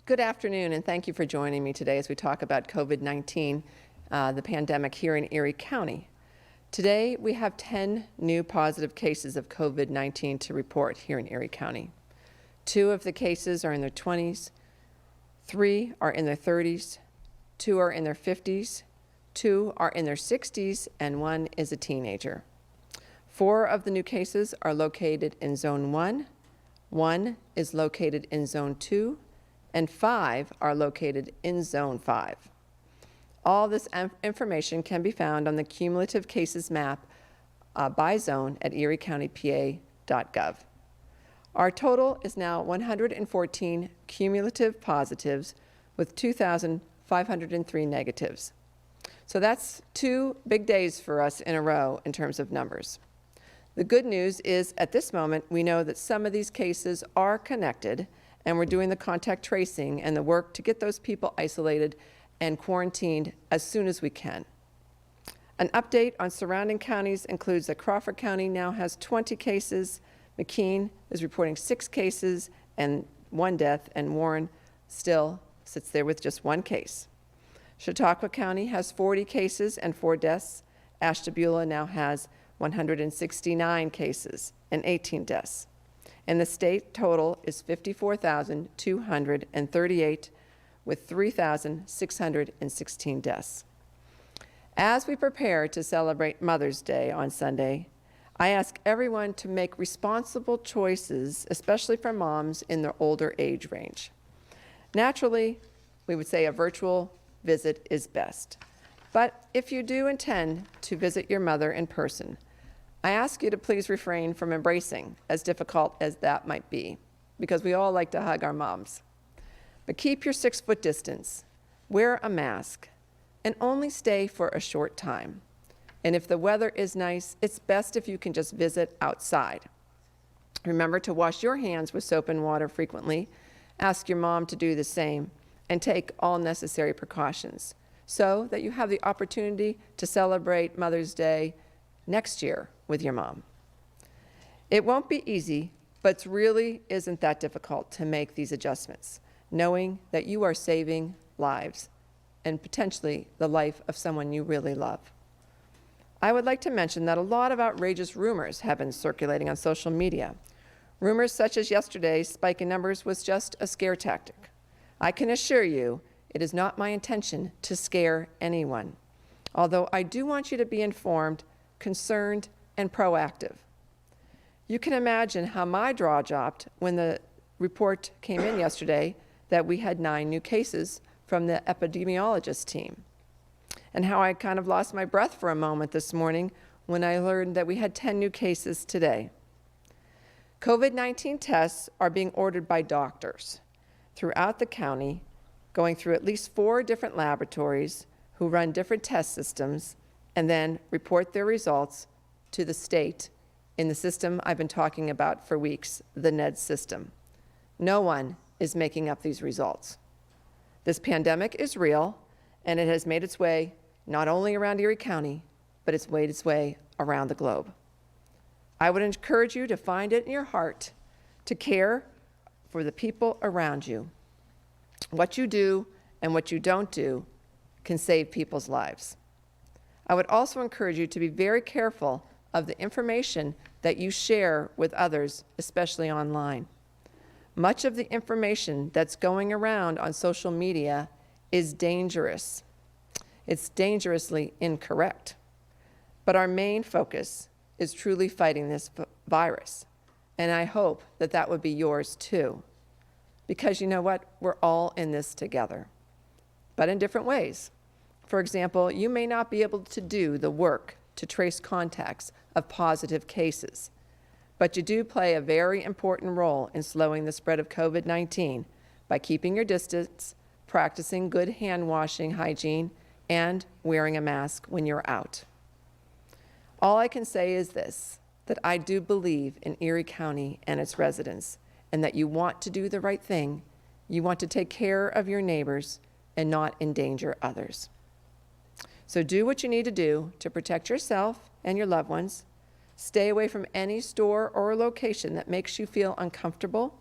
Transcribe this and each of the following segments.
Good afternoon, and thank you for joining me today as we talk about COVID-19, the pandemic here in Erie County. Today, we have 10 new positive cases of COVID-19 to report here in Erie County. 2 of the cases are in their 20s, 3 are in their 30s, 2 are in their 50s, 2 are in their 60s, and 1 is a teenager. 4 of the new cases are located in Zone 1, 1 is located in Zone 2, and 5 are located in Zone 5. All this information can be found on the cumulative cases map by zone at eriecountypa.gov. Our total is now 114 cumulative positives with 2,503 negatives. So that's 2 big days for us in a row in terms of numbers. The good news is at this moment we know that some of these cases are connected, and we're doing the contact tracing and the work to get those people isolated and quarantined as soon as we can. An update on surrounding counties includes that Crawford County now has 20 cases, McKean is reporting 6 cases and 1 death, and Warren still sits there with just 1 case. Chautauqua County has 40 cases and 4 deaths. Ashtabula now has 169 cases and 18 deaths. And the state total is 54,238 with 3,616 deaths. As we prepare to celebrate Mother's Day on Sunday, I ask everyone to make responsible choices, especially for moms in the older age range. Naturally, we would say a virtual visit is best. But if you do intend to visit your mother in person, I ask you to please refrain from embracing, as difficult as that might be, because we all like to hug our moms. But keep your 6-foot distance, wear a mask, and only stay for a short time. And if the weather is nice, it's best if you can just visit outside. Remember to wash your hands with soap and water frequently, ask your mom to do the same, and take all necessary precautions so that you have the opportunity to celebrate Mother's Day next year with your mom. It won't be easy, but it really isn't that difficult to make these adjustments, knowing that you are saving lives and potentially the life of someone you really love. I would like to mention that a lot of outrageous rumors have been circulating on social media. Rumors such as yesterday's spike in numbers was just a scare tactic. I can assure you it is not my intention to scare anyone, although I do want you to be informed, concerned, and proactive. You can imagine how my jaw dropped when the report came in yesterday that we had 9 new cases from the epidemiologist team, and how I kind of lost my breath for a moment this morning when I learned that we had 10 new cases today. COVID-19 tests are being ordered by doctors throughout the county, going through at least 4 different laboratories who run different test systems and then report their results to the state in the system I've been talking about for weeks, the NED system. No one is making up these results. This pandemic is real, and it has made its way not only around Erie County, but it's made its way around the globe. I would encourage you to find it in your heart to care for the people around you. What you do and what you don't do can save people's lives. I would also encourage you to be very careful of the information that you share with others, especially online. Much of the information that's going around on social media is dangerous. It's dangerously incorrect. But our main focus is truly fighting this virus. And I hope that that would be yours too. Because you know what? We're all in this together, but in different ways. For example, you may not be able to do the work to trace contacts of positive cases, but you do play a very important role in slowing the spread of COVID-19 by keeping your distance, practicing good hand washing hygiene, and wearing a mask when you're out. All I can say is this, that I do believe in Erie County and its residents, and that you want to do the right thing. You want to take care of your neighbors and not endanger others. So do what you need to do to protect yourself and your loved ones. Stay away from any store or location that makes you feel uncomfortable,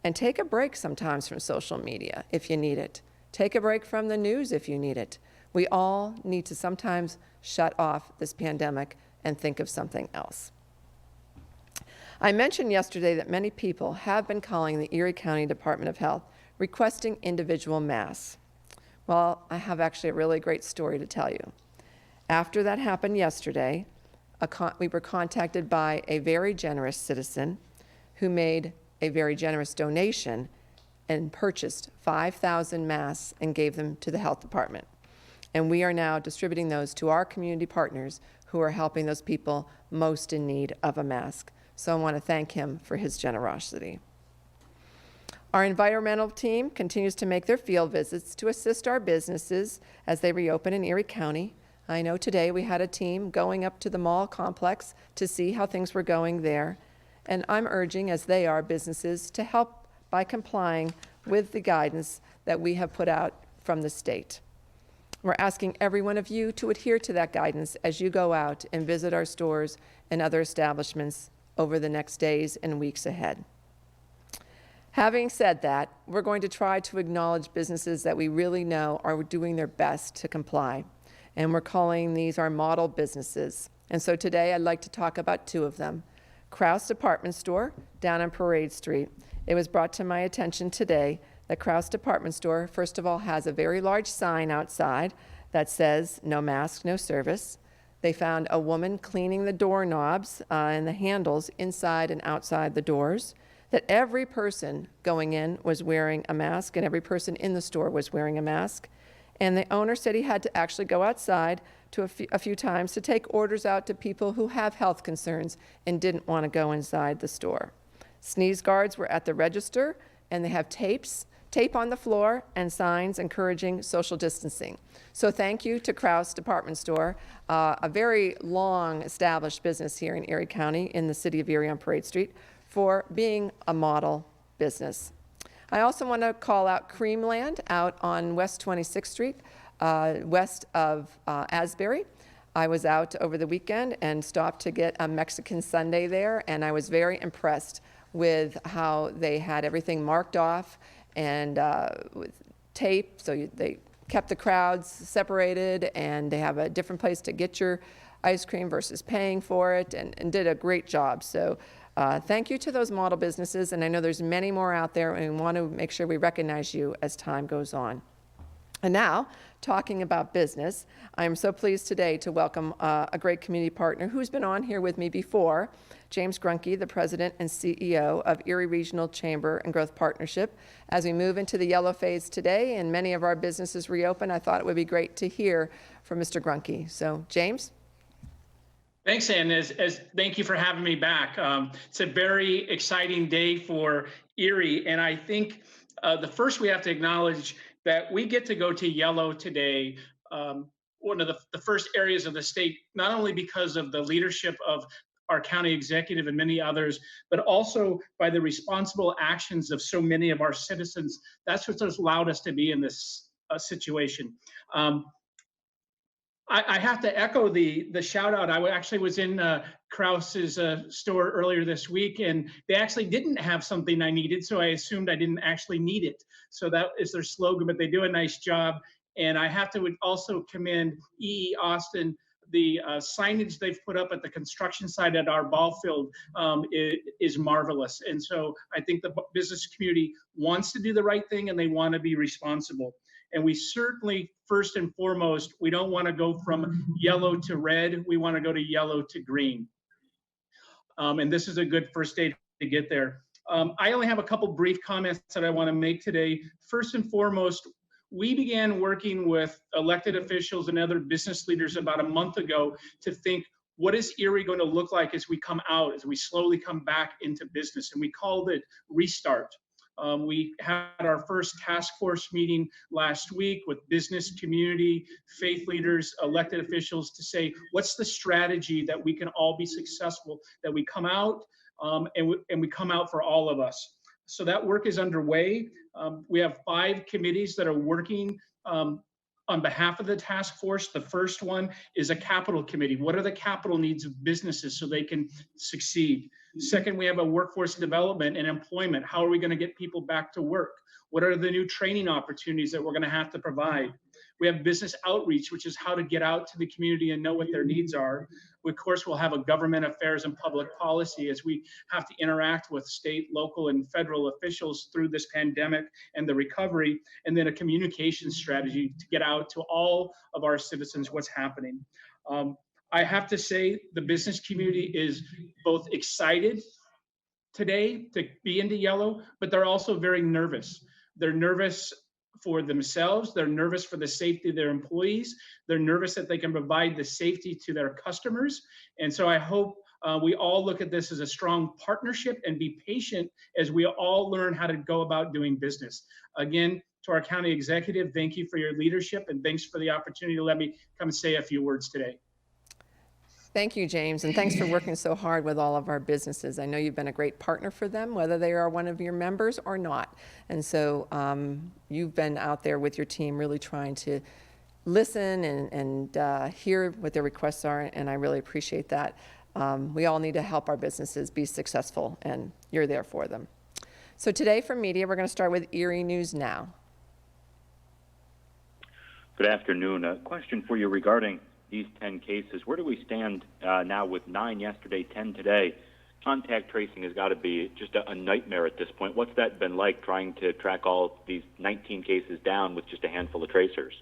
And take a break sometimes from social media if you need it. Take a break from the news if you need it. We all need to sometimes shut off this pandemic and think of something else. I mentioned yesterday that many people have been calling the Erie County Department of Health requesting individual masks. Well, I have actually a really great story to tell you. After that happened yesterday, we were contacted by a very generous citizen who made a very generous donation and purchased 5,000 masks and gave them to the health department. And we are now distributing those to our community partners who are helping those people most in need of a mask. So I want to thank him for his generosity. Our environmental team continues to make their field visits to assist our businesses as they reopen in Erie County. I know today we had a team going up to the mall complex to see how things were going there. And I'm urging, as they are, businesses to help by complying with the guidance that we have put out from the state. We're asking every one of you to adhere to that guidance as you go out and visit our stores and other establishments over the next days and weeks ahead. Having said that, we're going to try to acknowledge businesses that we really know are doing their best to comply. And we're calling these our model businesses. And so today I'd like to talk about two of them. Krause Department Store down on Parade Street. It was brought to my attention today that Krause Department Store, first of all, has a very large sign outside that says, "No mask, no service." They found a woman cleaning the doorknobs and the handles inside and outside the doors, that every person going in was wearing a mask and every person in the store was wearing a mask. And the owner said he had to actually go outside to a few times to take orders out to people who have health concerns and didn't want to go inside the store. Sneeze guards were at the register, and they have tape on the floor and signs encouraging social distancing. So thank you to Krause Department Store, a very long established business here in Erie County in the city of Erie on Parade Street, for being a model business. I also want to call out Creamland out on West 26th Street, west of Asbury. I was out over the weekend and stopped to get a Mexican sundae there, and I was very impressed with how they had everything marked off and with tape, so they kept the crowds separated, and they have a different place to get your ice cream versus paying for it, and did a great job. So thank you to those model businesses, and I know there's many more out there, and we want to make sure we recognize you as time goes on. And now, talking about business, I am so pleased today to welcome a great community partner who's been on here with me before, James Grunke, the President and CEO of Erie Regional Chamber and Growth Partnership. As we move into the yellow phase today and many of our businesses reopen, I thought it would be great to hear from Mr. Grunke. So, James? Thanks, Ann. Thank you for having me back. It's a very exciting day for Erie, and I think the first we have to acknowledge that we get to go to yellow today, one of the first areas of the state, not only because of the leadership of our county executive and many others, but also by the responsible actions of so many of our citizens. That's what has allowed us to be in this situation. I have to echo the shout out. I actually was in Krause's store earlier this week, and they actually didn't have something I needed, so I assumed I didn't actually need it. So that is their slogan, but they do a nice job. And I have to also commend E.E. Austin. The signage they've put up at the construction site at our ball field is marvelous. And so I think the business community wants to do the right thing, and they want to be responsible. And we certainly, first and foremost, we don't want to go from yellow to red. We want to go to yellow to green. And this is a good first day to get there. I only have a couple brief comments that I want to make today. First and foremost, we began working with elected officials and other business leaders about a month ago to think, what is Erie going to look like as we come out, as we slowly come back into business? And we called it Restart. We had our first task force meeting last week with business community, faith leaders, elected officials to say, what's the strategy that we can all be successful, that we come out and we come out for all of us. So that work is underway. We have 5 committees that are working on behalf of the task force. The first one is a capital committee. What are the capital needs of businesses so they can succeed? Second, we have a workforce development and employment. How are we going to get people back to work? What are the new training opportunities that we're going to have to provide? We have business outreach, which is how to get out to the community and know what their needs are. Of course, we'll have a government affairs and public policy as we have to interact with state, local, and federal officials through this pandemic and the recovery, and then a communication strategy to get out to all of our citizens what's happening. I have to say the business community is both excited today to be into yellow, but they're also very nervous. They're nervous for themselves. They're nervous for the safety of their employees. They're nervous that they can provide the safety to their customers. And so I hope we all look at this as a strong partnership and be patient as we all learn how to go about doing business. Again, to our county executive, thank you for your leadership, and thanks for the opportunity to let me come say a few words today. Thank you, James, and thanks for working so hard with all of our businesses. I know you've been a great partner for them, whether they are one of your members or not. And so you've been out there with your team really trying to listen and hear what their requests are, and I really appreciate that. We all need to help our businesses be successful, and you're there for them. So today from media, we're going to start with Erie News Now. Good afternoon. A question for you regarding these 10 cases. Where do we stand now with 9 yesterday, 10 today? Contact tracing has got to be just a nightmare at this point. What's that been like, trying to track all these 19 cases down with just a handful of tracers?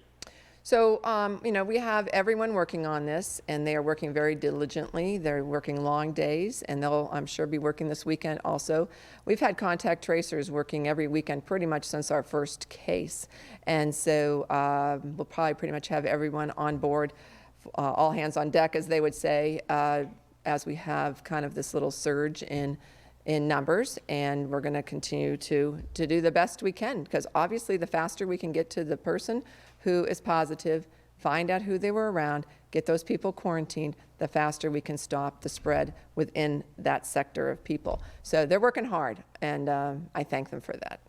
So, we have everyone working on this, and they are working very diligently. They're working long days, and they'll, I'm sure, be working this weekend also. We've had contact tracers working every weekend pretty much since our first case. And so we'll probably pretty much have everyone on board, all hands on deck, as they would say, as we have kind of this little surge in numbers, and we're going to continue to do the best we can, because obviously the faster we can get to the person who is positive, find out who they were around, get those people quarantined, the faster we can stop the spread within that sector of people. So they're working hard, and I thank them for that.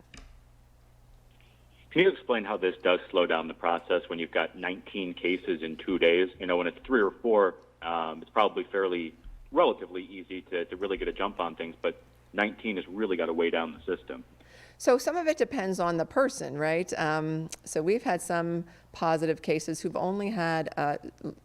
Can you explain how this does slow down the process when you've got 19 cases in 2 days? When it's 3 or 4, it's probably relatively easy to really get a jump on things, but 19 has really got to weigh down the system. So some of it depends on the person, right? So we've had some positive cases who've only had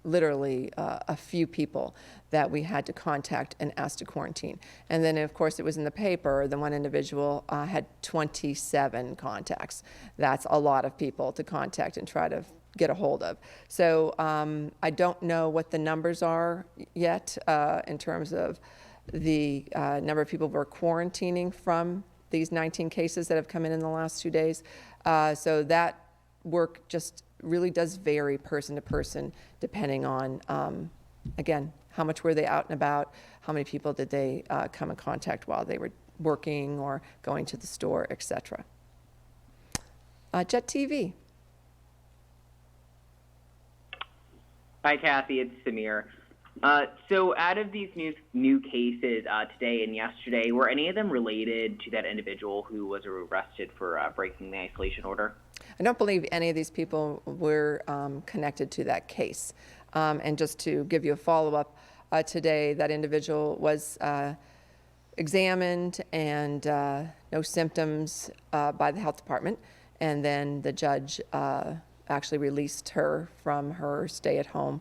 literally a few people that we had to contact and ask to quarantine. And then, of course, it was in the paper. The one individual had 27 contacts. That's a lot of people to contact and try to get a hold of. So I don't know what the numbers are yet in terms of the number of people we're quarantining from these 19 cases that have come in the last 2 days. So that work just really does vary person to person, depending on, again, how much were they out and about, how many people did they come in contact while they were working or going to the store, etc. Jet TV. Hi, Kathy. It's Samir. So out of these new cases today and yesterday, were any of them related to that individual who was arrested for breaking the isolation order? I don't believe any of these people were connected to that case. And just to give you a follow-up, today that individual was examined and no symptoms by the health department. And then the judge actually released her from her stay-at-home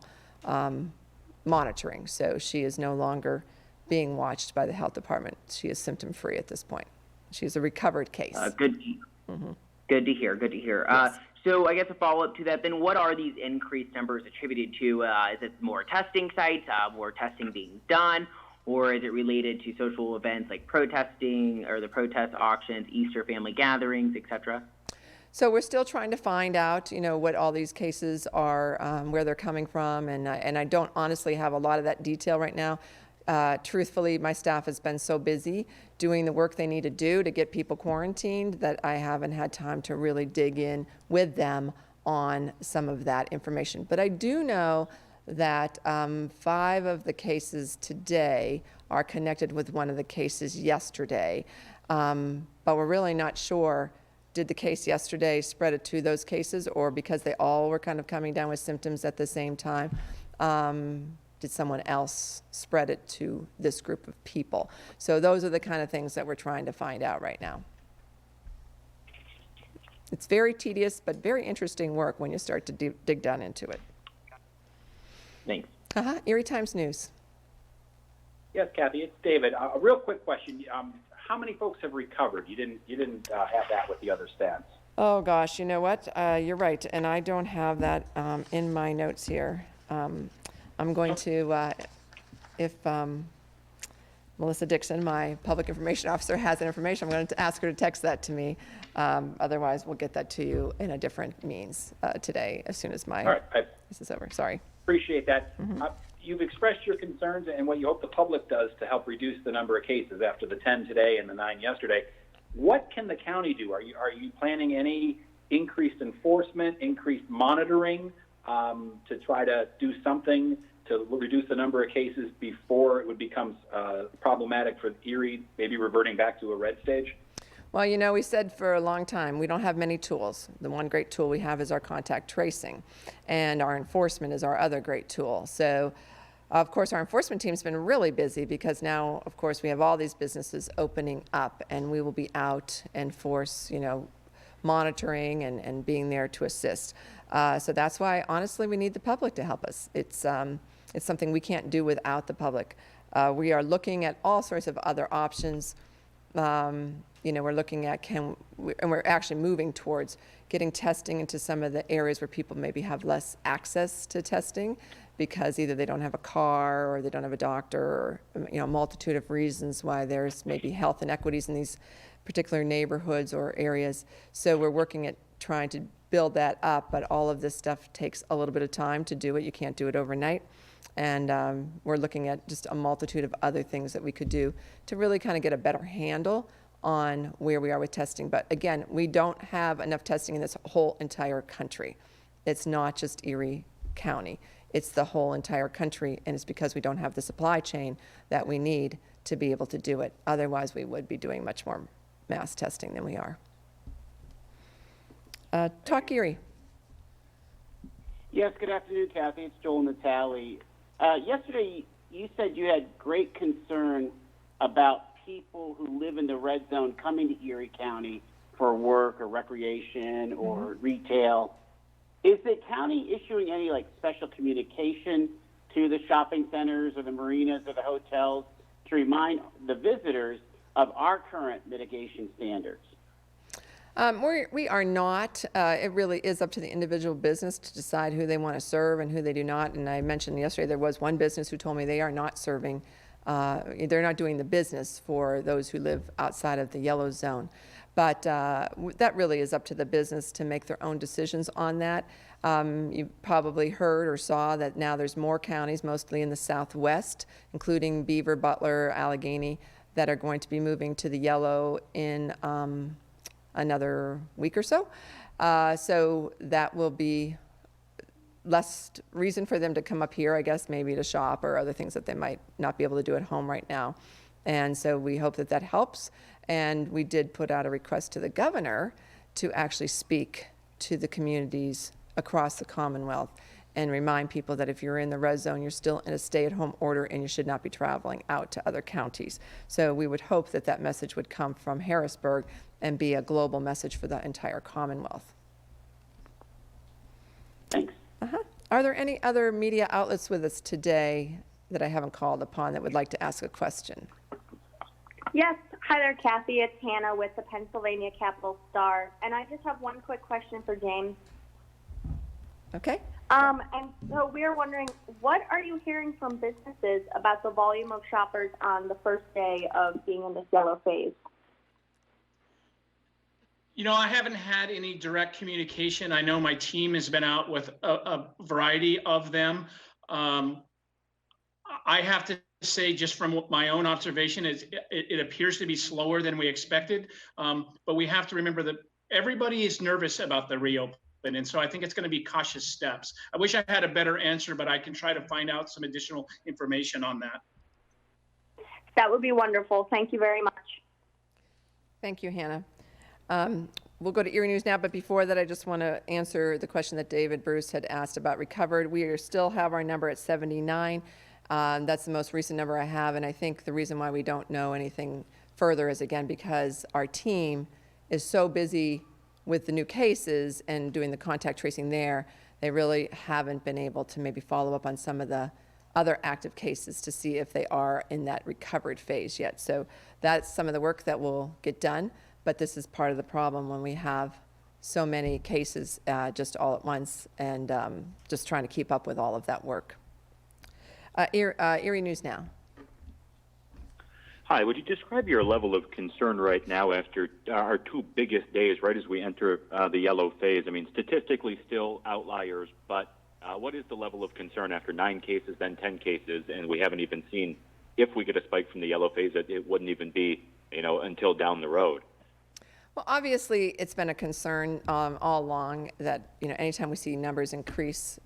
monitoring. So she is no longer being watched by the health department. She is symptom-free at this point. She's a recovered case. Good to hear. Good to hear. Yes. So I guess a follow-up to that, then what are these increased numbers attributed to? Is it more testing sites, more testing being done, or is it related to social events like protesting or the protest auctions, Easter family gatherings, etc.? So we're still trying to find out, what all these cases are, where they're coming from, and I don't honestly have a lot of that detail right now. Truthfully, my staff has been so busy doing the work they need to do to get people quarantined that I haven't had time to really dig in with them on some of that information. But I do know that 5 of the cases today are connected with one of the cases yesterday, but we're really not sure. Did the case yesterday spread it to those cases, or because they all were kind of coming down with symptoms at the same time? did someone else spread it to this group of people? So those are the kind of things that we're trying to find out right now. It's very tedious, but very interesting work when you start to dig down into it. Thanks. Erie Times News. Yes, Kathy, it's David. A real quick question. How many folks have recovered? You didn't have that with the other stats. Oh gosh, you know what? You're right, and I don't have that in my notes here. I'm going to, if Melissa Dixon, my public information officer, has that information, I'm going to ask her to text that to me. Otherwise, we'll get that to you in a different means today, as soon as All right, I this is over. Sorry. appreciate that. You've expressed your concerns and what you hope the public does to help reduce the number of cases after the 10 today and the 9 yesterday. What can the county do? Are you planning any increased enforcement, increased monitoring to try to do something to reduce the number of cases before it would become problematic for Erie, maybe reverting back to a red stage? Well, you know, we said for a long time, we don't have many tools. The one great tool we have is our contact tracing, and our enforcement is our other great tool. So, of course, our enforcement team's been really busy because now, of course, we have all these businesses opening up, and we will be out and force, monitoring and being there to assist. So that's why, honestly, we need the public to help us. It's something we can't do without the public. We are looking at all sorts of other options. We're looking at and we're actually moving towards getting testing into some of the areas where people maybe have less access to testing because either they don't have a car or they don't have a doctor or, a multitude of reasons why there's maybe health inequities in these particular neighborhoods or areas. So we're working at trying to build that up, but all of this stuff takes a little bit of time to do it. You can't do it overnight. And we're looking at just a multitude of other things that we could do to really kind of get a better handle on where we are with testing. But again, we don't have enough testing in this whole entire country. It's not just Erie County. It's the whole entire country, and it's because we don't have the supply chain that we need to be able to do it. Otherwise, we would be doing much more mass testing than we are. Talk Erie. Yes, good afternoon, Kathy. It's Joel Natale. Yesterday, you said you had great concern about people who live in the red zone coming to Erie County for work or recreation or retail. Is the county issuing any special communication to the shopping centers or the marinas or the hotels to remind the visitors of our current mitigation standards? We are not. It really is up to the individual business to decide who they want to serve and who they do not. And I mentioned yesterday there was one business who told me they are not serving, they're not doing the business for those who live outside of the yellow zone. But that really is up to the business to make their own decisions on that. You probably heard or saw that now there's more counties, mostly in the southwest, including Beaver, Butler, Allegheny, that are going to be moving to the yellow in another week or so. So that will be less reason for them to come up here, I guess, maybe to shop or other things that they might not be able to do at home right now. And so we hope that that helps. And we did put out a request to the governor to actually speak to the communities across the Commonwealth and remind people that if you're in the red zone, you're still in a stay-at-home order and you should not be traveling out to other counties. So we would hope that that message would come from Harrisburg and be a global message for the entire Commonwealth. Thanks. Are there any other media outlets with us today that I haven't called upon that would like to ask a question? Yes. Hi there, Kathy. It's Hannah with the Pennsylvania Capital Star. And I just have one quick question for James. Okay. And so we're wondering, what are you hearing from businesses about the volume of shoppers on the first day of being in this yellow phase? I haven't had any direct communication. I know my team has been out with a variety of them. I have to say, just from my own observation, it appears to be slower than we expected. But we have to remember that everybody is nervous about the reopening. And so I think it's going to be cautious steps. I wish I had a better answer, but I can try to find out some additional information on that. That would be wonderful. Thank you very much. Thank you, Hannah. We'll go to Erie News now, but before that, I just want to answer the question that David Bruce had asked about recovered. We still have our number at 79, That's the most recent number I have, and I think the reason why we don't know anything further is, again, because our team is so busy with the new cases and doing the contact tracing there, they really haven't been able to maybe follow up on some of the other active cases to see if they are in that recovered phase yet. So that's some of the work that will get done, but this is part of the problem when we have so many cases just all at once, and just trying to keep up with all of that work. Erie News Now. Hi, would you describe your level of concern right now after our two biggest days, right as we enter the yellow phase? I mean, statistically still outliers, but what is the level of concern after 9 cases, then 10 cases, and we haven't even seen, if we get a spike from the yellow phase, it wouldn't even be, until down the road? Well, obviously, it's been a concern all along that, anytime we see numbers increase,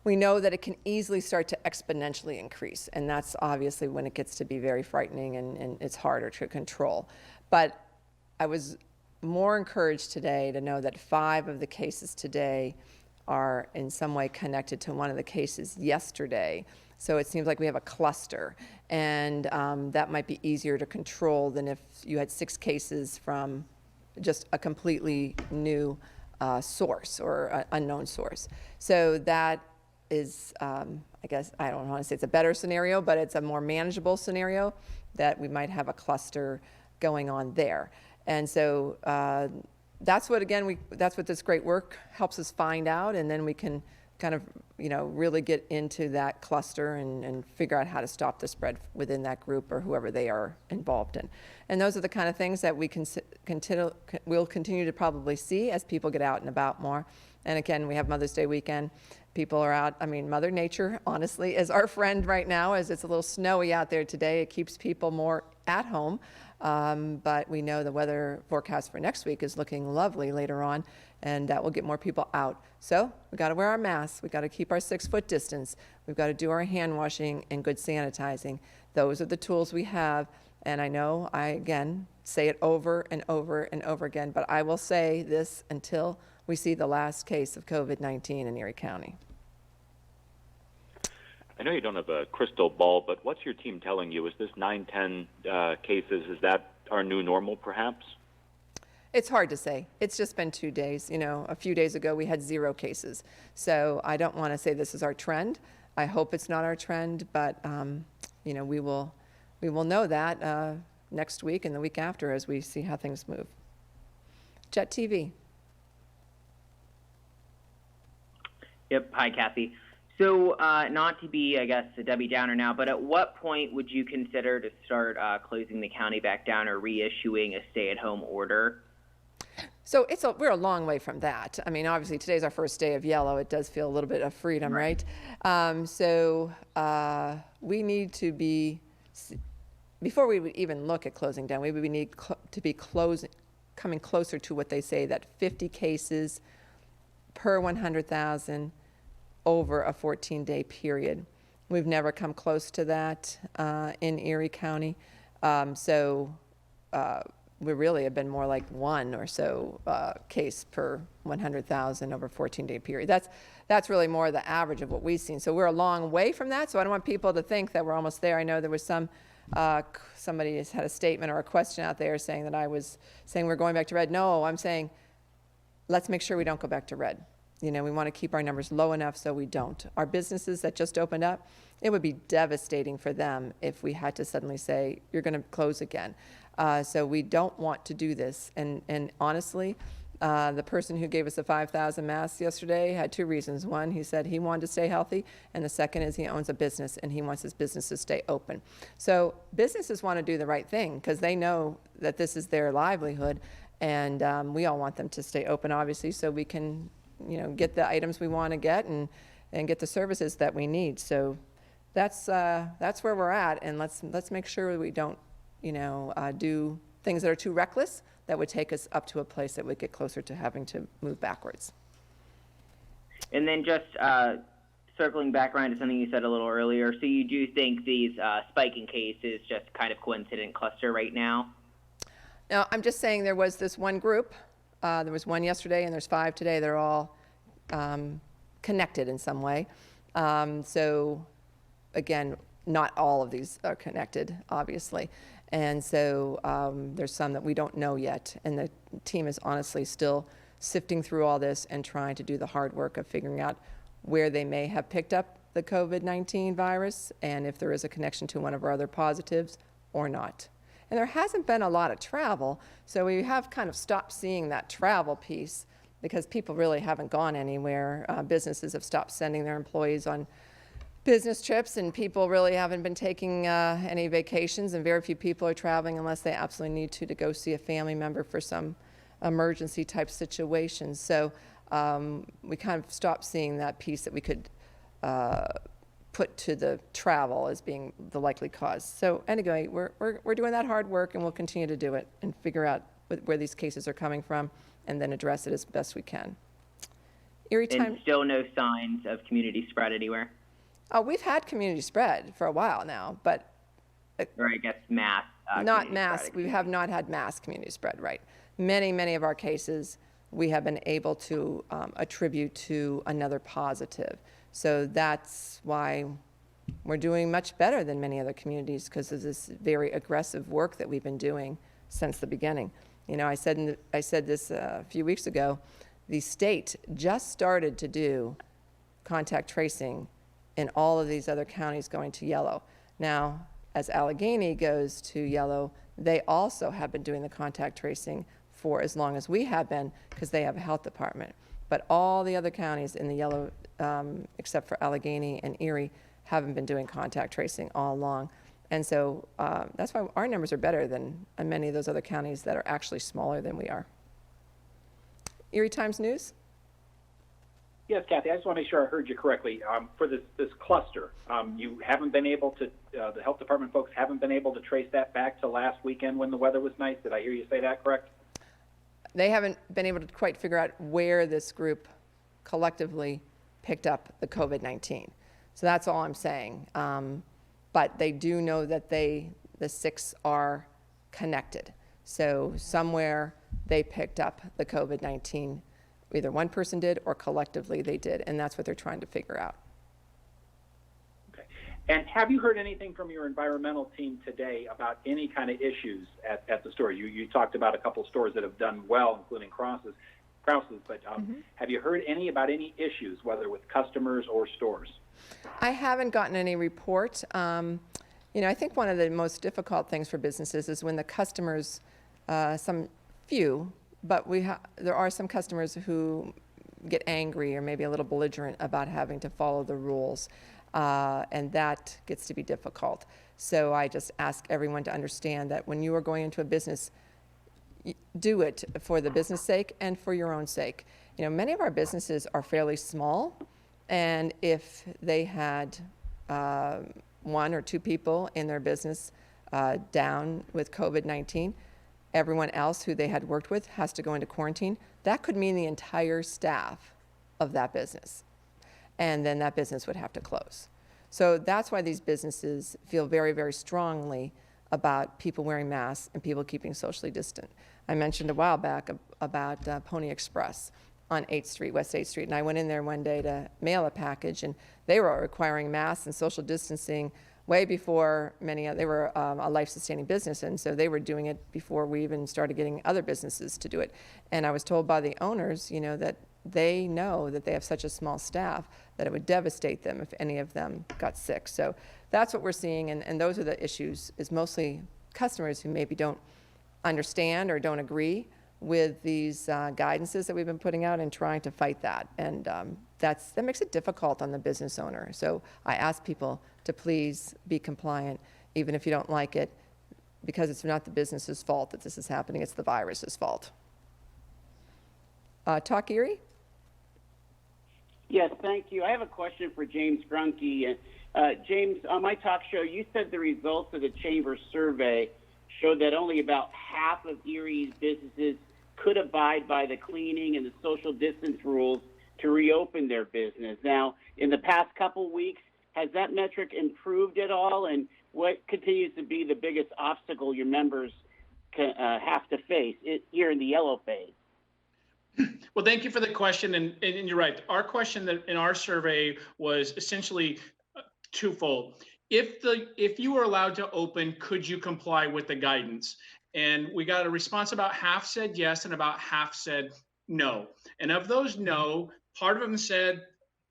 we know that it can easily start to exponentially increase, and that's obviously when it gets to be very frightening and it's harder to control. But I was more encouraged today to know that 5 of the cases today are in some way connected to one of the cases yesterday. So it seems like we have a cluster, and that might be easier to control than if you had 6 cases from just a completely new source or unknown source. So that is, I guess, I don't want to say it's a better scenario, but it's a more manageable scenario that we might have a cluster going on there. And so that's what, again, that's what this great work helps us find out, and then we can kind of, really get into that cluster and figure out how to stop the spread within that group or whoever they are involved in. And those are the kind of things that we'll continue to probably see as people get out and about more. And again, we have Mother's Day weekend. People are out. I mean, Mother Nature, honestly, is our friend right now, as it's a little snowy out there today. It keeps people more at home. But we know the weather forecast for next week is looking lovely later on, and that will get more people out. So we got to wear our masks. We got to keep our 6-foot distance. We've got to do our hand washing and good sanitizing. Those are the tools we have. And I know I, again, say it over and over and over again, but I will say this until we see the last case of COVID-19 in Erie County. I know you don't have a crystal ball, but what's your team telling you? Is this 9-10 cases, is that our new normal, perhaps? It's hard to say. It's just been 2 days. A few days ago we had 0 cases. So I don't want to say this is our trend. I hope it's not our trend, but we will know that next week and the week after as we see how things move. Jet TV. Yep. Hi, Kathy. So not to be, I guess, a Debbie Downer now, but at what point would you consider to start closing the county back down or reissuing a stay-at-home order? So we're a long way from that. I mean, obviously, today's our first day of yellow. It does feel a little bit of freedom, right? So we need to be, before we would even look at closing down, we would need to be coming closer to what they say, that 50 cases per 100,000 over a 14-day period. We've never come close to that in Erie County. We really have been more like 1 or so case per 100,000 over a 14-day period. That's really more the average of what we've seen. So we're a long way from that. So I don't want people to think that we're almost there. I know there was somebody has had a statement or a question out there saying that I was saying we're going back to red. No, I'm saying let's make sure we don't go back to red. We want to keep our numbers low enough so we don't. Our businesses that just opened up, it would be devastating for them if we had to suddenly say, you're going to close again. So we don't want to do this. And honestly, the person who gave us the 5,000 masks yesterday had 2 reasons. One, he said he wanted to stay healthy. And the second is he owns a business and he wants his business to stay open. So businesses want to do the right thing because they know that this is their livelihood. And we all want them to stay open, obviously, so we can get the items we want to get and get the services that we need. So that's where we're at, and let's make sure we don't do things that are too reckless that would take us up to a place that would get closer to having to move backwards. And then just circling back around to something you said a little earlier, so you do think these spiking cases just kind of coincident cluster right now? No, I'm just saying there was this one group. There was 1 yesterday and there's 5 today. They're all connected in some way. So again, not all of these are connected, obviously. And so there's some that we don't know yet. And the team is honestly still sifting through all this and trying to do the hard work of figuring out where they may have picked up the COVID-19 virus and if there is a connection to one of our other positives or not. And there hasn't been a lot of travel, so we have kind of stopped seeing that travel piece because people really haven't gone anywhere. Businesses have stopped sending their employees on business trips, and people really haven't been taking any vacations, and very few people are traveling unless they absolutely need to go see a family member for some emergency type situation. So we kind of stopped seeing that piece that we could put to the travel as being the likely cause. So anyway, we're doing that hard work, and we'll continue to do it and figure out where these cases are coming from and then address it as best we can. Erie And time. still no signs of community spread anywhere? We've had community spread for a while now, but Or I guess mass. not community mass. spread, We excuse have me. not had mass community spread, right? Many of our cases we have been able to attribute to another positive. So that's why we're doing much better than many other communities, because of this very aggressive work that we've been doing since the beginning. You know, I said this a few weeks ago. The state just started to do contact tracing in all of these other counties going to yellow. Now, as Allegheny goes to yellow, they also have been doing the contact tracing for as long as we have been, because they have a health department. But all the other counties in the yellow, except for Allegheny and Erie, haven't been doing contact tracing all along. And so that's why our numbers are better than many of those other counties that are actually smaller than we are. Erie Times News? Yes, Kathy, I just want to make sure I heard you correctly. For this cluster, you haven't been able to, the health department folks haven't been able to trace that back to last weekend when the weather was nice. Did I hear you say that correct? They haven't been able to quite figure out where this group collectively picked up the COVID-19. So that's all I'm saying. But they do know that the 6 are connected. So somewhere they picked up the COVID-19. Either one person did or collectively they did, and that's what they're trying to figure out. Okay. And have you heard anything from your environmental team today about any kind of issues at the stores? You talked about a couple stores that have done well, including Krause's, but have you heard about any issues, whether with customers or stores? I haven't gotten any report. You know, I think one of the most difficult things for businesses is when the customers, some few, but there are some customers who get angry or maybe a little belligerent about having to follow the rules, and that gets to be difficult. So I just ask everyone to understand that when you are going into a business, do it for the business sake and for your own sake. You know, many of our businesses are fairly small, and if they had 1 or 2 people in their business down with COVID-19, everyone else who they had worked with has to go into quarantine. That could mean the entire staff of that business, and then that business would have to close. So that's why these businesses feel very, very strongly about people wearing masks and people keeping socially distant. I mentioned a while back about Pony Express on 8th Street, West 8th Street, and I went in there one day to mail a package, and they were requiring masks and social distancing way before they were a life-sustaining business, and so they were doing it before we even started getting other businesses to do it. And I was told by the owners, you know, that they know that they have such a small staff that it would devastate them if any of them got sick. So that's what we're seeing, and those are the issues, is mostly customers who maybe don't understand or don't agree with these guidances that we've been putting out and trying to fight that. And that makes it difficult on the business owner. So I ask people to please be compliant, even if you don't like it, because it's not the business's fault that this is happening, it's the virus's fault. Talk Erie? Yes, thank you. I have a question for James Grunke. James, on my talk show, you said the results of the Chamber survey showed that only about half of Erie's businesses could abide by the cleaning and the social distance rules to reopen their business. Now, in the past couple weeks, has that metric improved at all? And what continues to be the biggest obstacle your members have to face here in the yellow phase? Well, thank you for the question, and you're right. Our question in our survey was essentially, twofold. If you were allowed to open, could you comply with the guidance? And we got a response, about half said yes and about half said no. And of those no, part of them said,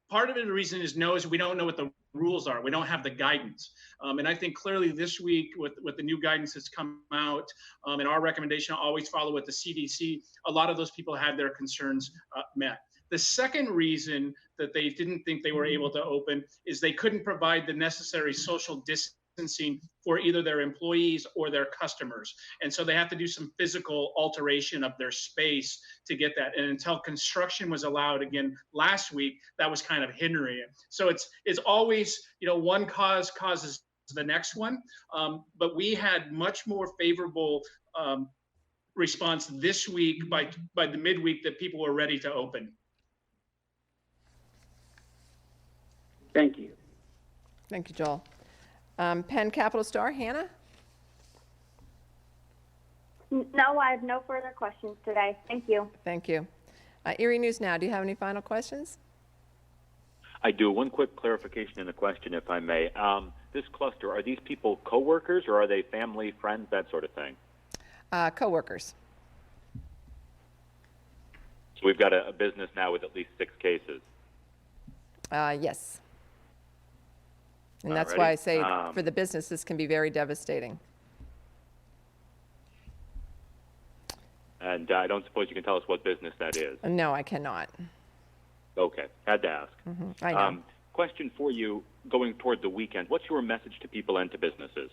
part of the reason is no is we don't know what the rules are. We don't have the guidance. And I think clearly this week with the new guidance that's come out, and our recommendation to always follow with the CDC, a lot of those people had their concerns met. The second reason that they didn't think they were able to open is they couldn't provide the necessary social distancing for either their employees or their customers. And so they have to do some physical alteration of their space to get that. And until construction was allowed again last week, that was kind of hindering it. So it's always, one cause causes the next one. But we had much more favorable response this week by the midweek that people were ready to open. Thank you. Thank you, Joel. Penn Capital Star, Hannah? No, I have no further questions today. Thank you. Thank you. Erie News Now, do you have any final questions? I do. One quick clarification and a question, if I may. This cluster, are these people coworkers or are they family, friends, that sort of thing? Coworkers. So we've got a business now with at least 6 cases. Yes. And that's why I say for the business, this can be very devastating. And I don't suppose you can tell us what business that is. No, I cannot. Okay, had to ask. I know. Question for you, going toward the weekend, what's your message to people and to businesses?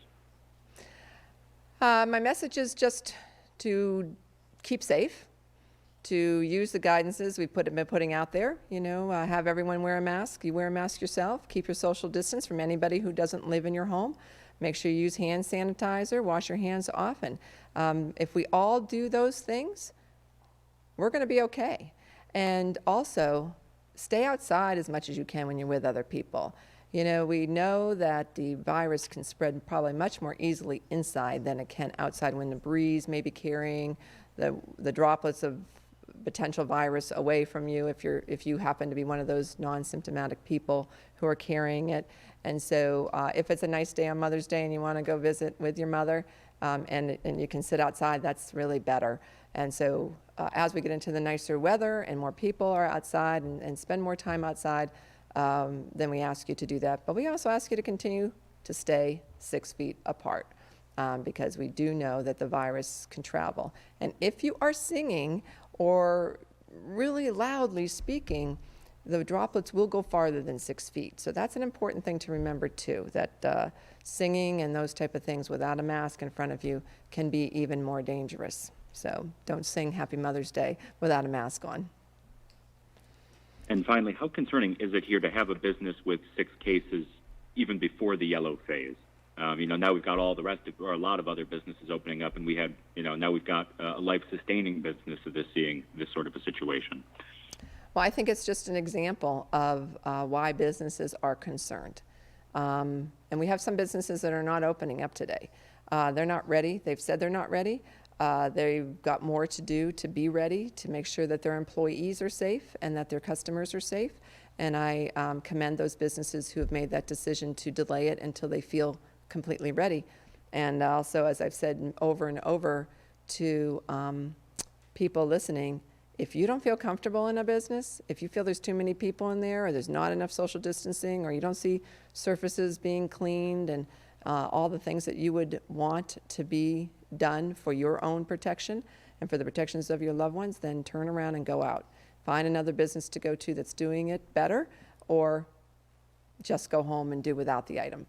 My message is just to keep safe, to use the guidances we've been putting out there. Have everyone wear a mask. You wear a mask yourself. Keep your social distance from anybody who doesn't live in your home. Make sure you use hand sanitizer. Wash your hands often. If we all do those things, we're going to be okay. And also, stay outside as much as you can when you're with other people. We know that the virus can spread probably much more easily inside than it can outside when the breeze may be carrying the droplets of potential virus away from you if you happen to be one of those non-symptomatic people who are carrying it. And so if it's a nice day on Mother's Day and you want to go visit with your mother and you can sit outside, that's really better. And so as we get into the nicer weather and more people are outside and spend more time outside, then we ask you to do that. But we also ask you to continue to stay 6 feet apart because we do know that the virus can travel. And if you are singing or really loudly speaking, the droplets will go farther than 6 feet. So that's an important thing to remember too, that singing and those type of things without a mask in front of you can be even more dangerous. So don't sing Happy Mother's Day without a mask on. And finally, how concerning is it here to have a business with 6 cases even before the yellow phase? Now we've got all the rest of, or a lot of other businesses opening up, and we had, now we've got a life-sustaining business of seeing this sort of a situation. Well, I think it's just an example of why businesses are concerned. And we have some businesses that are not opening up today. They're not ready. They've said they're not ready. They've got more to do to be ready, to make sure that their employees are safe and that their customers are safe. And I commend those businesses who have made that decision to delay it until they feel completely ready. And also, as I've said over and over to people listening, if you don't feel comfortable in a business, if you feel there's too many people in there or there's not enough social distancing or you don't see surfaces being cleaned and all the things that you would want to be done for your own protection and for the protections of your loved ones, then turn around and go out. Find another business to go to that's doing it better, or just go home and do without the item.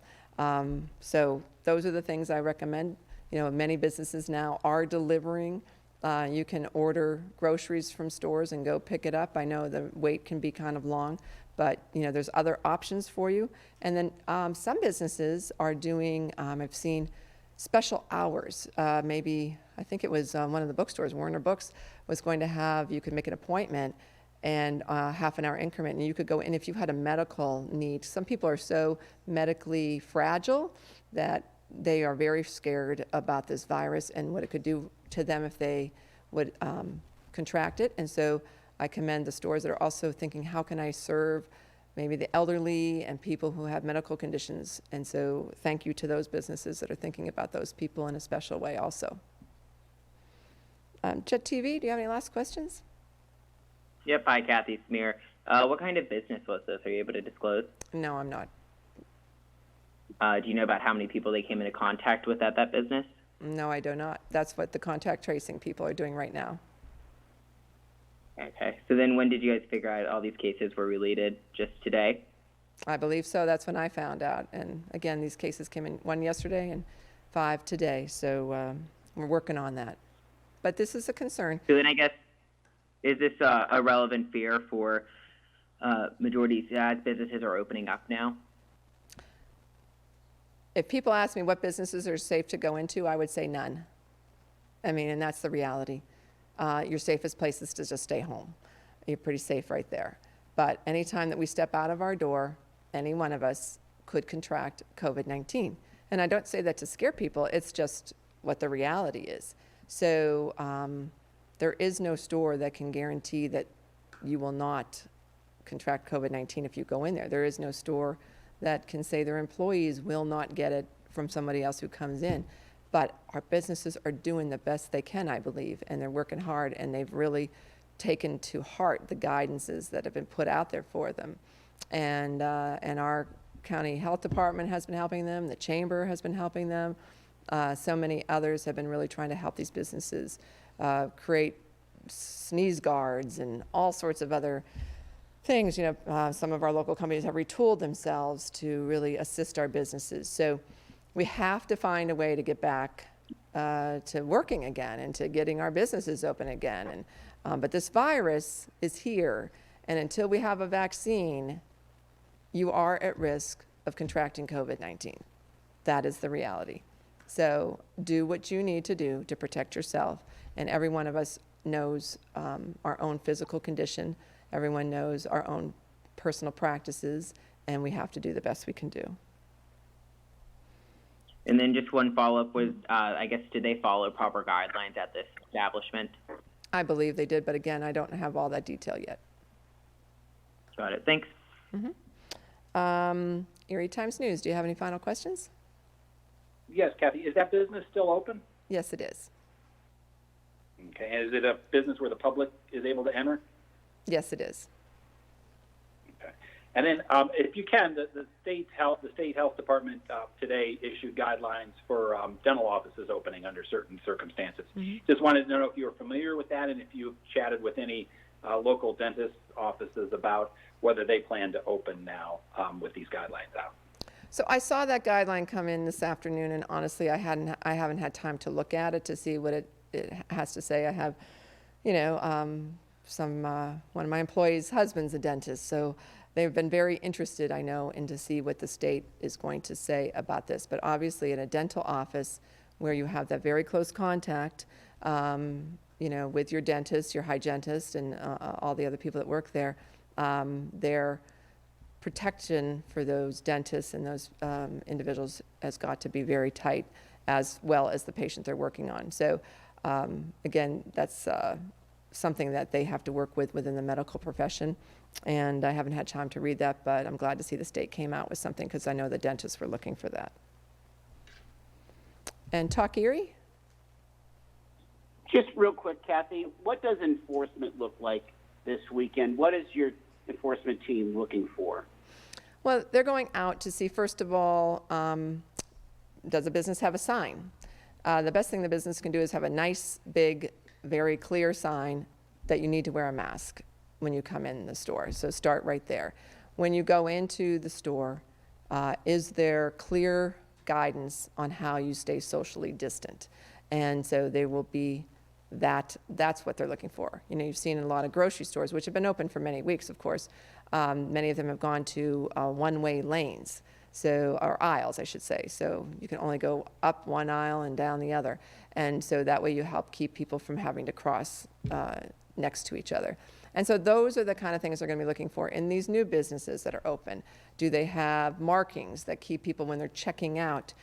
So those are the things I recommend. Many businesses now are delivering. You can order groceries from stores and go pick it up. I know the wait can be kind of long, but there's other options for you. And then some businesses are doing, I've seen special hours. Maybe, I think it was one of the bookstores, Warner Books, was going to have, you could make an appointment and half an hour increment, and you could go in if you had a medical need. Some people are so medically fragile that they are very scared about this virus and what it could do to them if they would contract it. And so I commend the stores that are also thinking, how can I serve maybe the elderly and people who have medical conditions. And so thank you to those businesses that are thinking about those people in a special way also. Jet TV, do you have any last questions? Yep. Hi, Kathy. Smear. What kind of business was this? Are you able to disclose? No, I'm not. Do you know about how many people they came into contact with at that business? No, I do not. That's what the contact tracing people are doing right now. Okay. So then when did you guys figure out all these cases were related? Just today? I believe so. That's when I found out. And again, these cases came in, 1 yesterday and 5 today. So we're working on that. But this is a concern. So then I guess, is this a relevant fear for majority as businesses are opening up now? If people ask me what businesses are safe to go into, I would say none. I mean, and that's the reality. Your safest place is to just stay home. You're pretty safe right there. But anytime that we step out of our door, any one of us could contract COVID-19. And I don't say that to scare people, it's just what the reality is. So there is no store that can guarantee that you will not contract COVID-19 if you go in there. There is no store that can say their employees will not get it from somebody else who comes in. But our businesses are doing the best they can, I believe, and they're working hard, and they've really taken to heart the guidances that have been put out there for them. And our county health department has been helping them, the chamber has been helping them, so many others have been really trying to help these businesses create sneeze guards and all sorts of other things. You know, some of our local companies have retooled themselves to really assist our businesses. So we have to find a way to get back to working again and to getting our businesses open again. And but this virus is here, and until we have a vaccine, you are at risk of contracting COVID-19. That is the reality. So do what you need to do to protect yourself. And every one of us knows our own physical condition. Everyone knows our own personal practices, and we have to do the best we can do. And then just one follow-up was, I guess, did they follow proper guidelines at this establishment? I believe they did, but again, I don't have all that detail yet. Got it. Thanks. Erie Times News, do you have any final questions? Yes, Kathy, is that business still open? Yes, it is. Okay, and is it a business where the public is able to enter? Yes, it is. Okay. And then, if you can, the state health department today issued guidelines for dental offices opening under certain circumstances. Just wanted to know if you were familiar with that and if you've chatted with any local dentist offices about whether they plan to open now with these guidelines out. So I saw that guideline come in this afternoon, and honestly, I haven't had time to look at it to see what it has to say. I have, you know, one of my employees' husband's a dentist, so they've been very interested, I know, in to see what the state is going to say about this. But obviously, in a dental office where you have that very close contact, you know, with your dentist, your hygienist, and all the other people that work there, their protection for those dentists and those individuals has got to be very tight, as well as the patient they're working on. So again, that's something that they have to work with within the medical profession. And I haven't had time to read that, but I'm glad to see the state came out with something, because I know the dentists were looking for that. And Talk Erie? Just real quick, Kathy, what does enforcement look like this weekend? What is your enforcement team looking for? Well, they're going out to see, first of all, does a business have a sign? The best thing the business can do is have a nice, big, very clear sign that you need to wear a mask when you come in the store. So start right there. When you go into the store, is there clear guidance on how you stay socially distant? And so they will be that's what they're looking for. You know, you've seen in a lot of grocery stores, which have been open for many weeks, of course, many of them have gone to one-way lanes, so, or aisles, I should say. So you can only go up one aisle and down the other. And so that way you help keep people from having to cross next to each other. And so those are the kind of things they're going to be looking for in these new businesses that are open. Do they have markings that keep people, when they're checking out,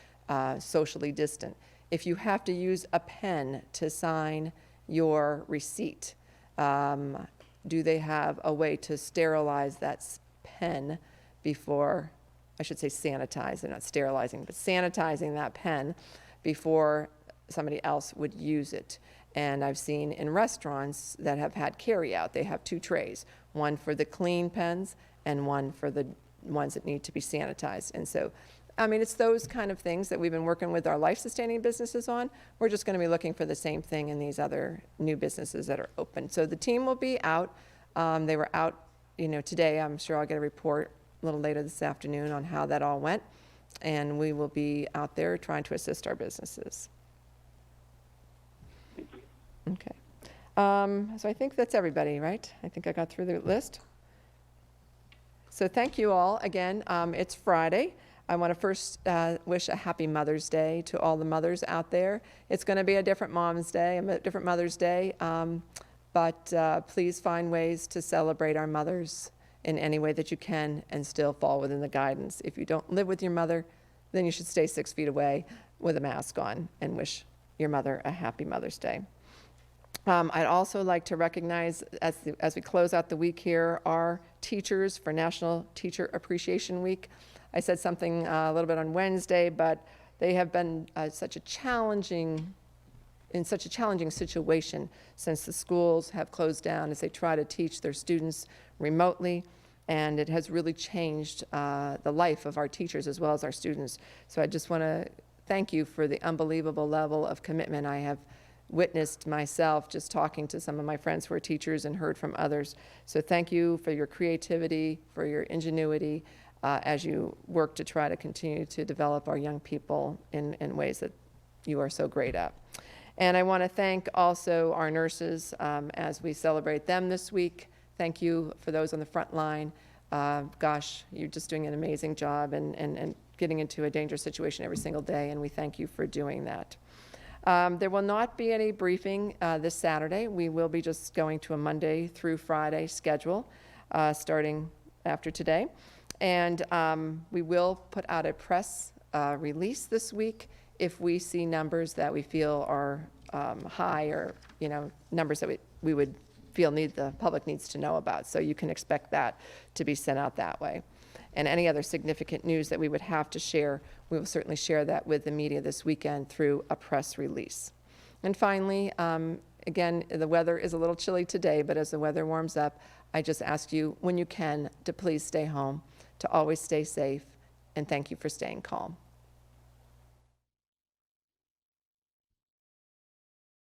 socially distant? If you have to use a pen to sign your receipt, do they have a way to sterilize that pen before, I should say sanitize, they're not sterilizing, but sanitizing that pen before somebody else would use it. And I've seen in restaurants that have had carry out, they have 2 trays, one for the clean pens and one for the ones that need to be sanitized. And so, I mean, it's those kind of things that we've been working with our life-sustaining businesses on. We're just going to be looking for the same thing in these other new businesses that are open. So the team will be out. They were out, today. I'm sure I'll get a report a little later this afternoon on how that all went. And we will be out there trying to assist our businesses. Okay. So I think that's everybody, right? I think I got through the list. So thank you all again. It's Friday. I want to first wish a happy Mother's Day to all the mothers out there. It's going to be a different Mom's Day, a different Mother's Day, but please find ways to celebrate our mothers in any way that you can and still fall within the guidance. If you don't live with your mother, then you should stay 6 feet away with a mask on and wish your mother a happy Mother's Day. I'd also like to recognize, as we close out the week here, our teachers for National Teacher Appreciation Week. I said something a little bit on Wednesday, but they have been in such a challenging situation since the schools have closed down as they try to teach their students remotely, and it has really changed the life of our teachers as well as our students. So I just want to thank you for the unbelievable level of commitment I have witnessed myself just talking to some of my friends who are teachers and heard from others. So thank you for your creativity, for your ingenuity, as you work to try to continue to develop our young people in ways that you are so great at. And I want to thank also our nurses as we celebrate them this week. Thank you for those on the front line. Gosh, you're just doing an amazing job and getting into a dangerous situation every single day, and we thank you for doing that. There will not be any briefing this Saturday. We will be just going to a Monday through Friday schedule starting after today. And we will put out a press release this week if we see numbers that we feel are high, or numbers that we would feel the public needs to know about. So you can expect that to be sent out that way. And any other significant news that we would have to share, we will certainly share that with the media this weekend through a press release. And finally, again, the weather is a little chilly today, but as the weather warms up, I just ask you, when you can, to please stay home, to always stay safe, and thank you for staying calm.